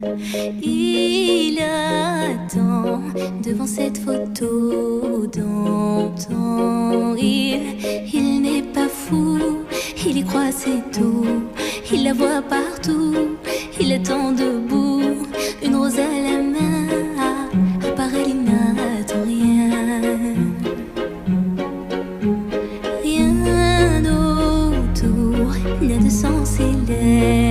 Il attend devant cette photo d'antan. Il n'est pas fou, il y croit, c'est tout. Il la voit partout, il attend debout, une rose à la main. À part elle, il n'attend rien. Rien autour n'a de sens, il est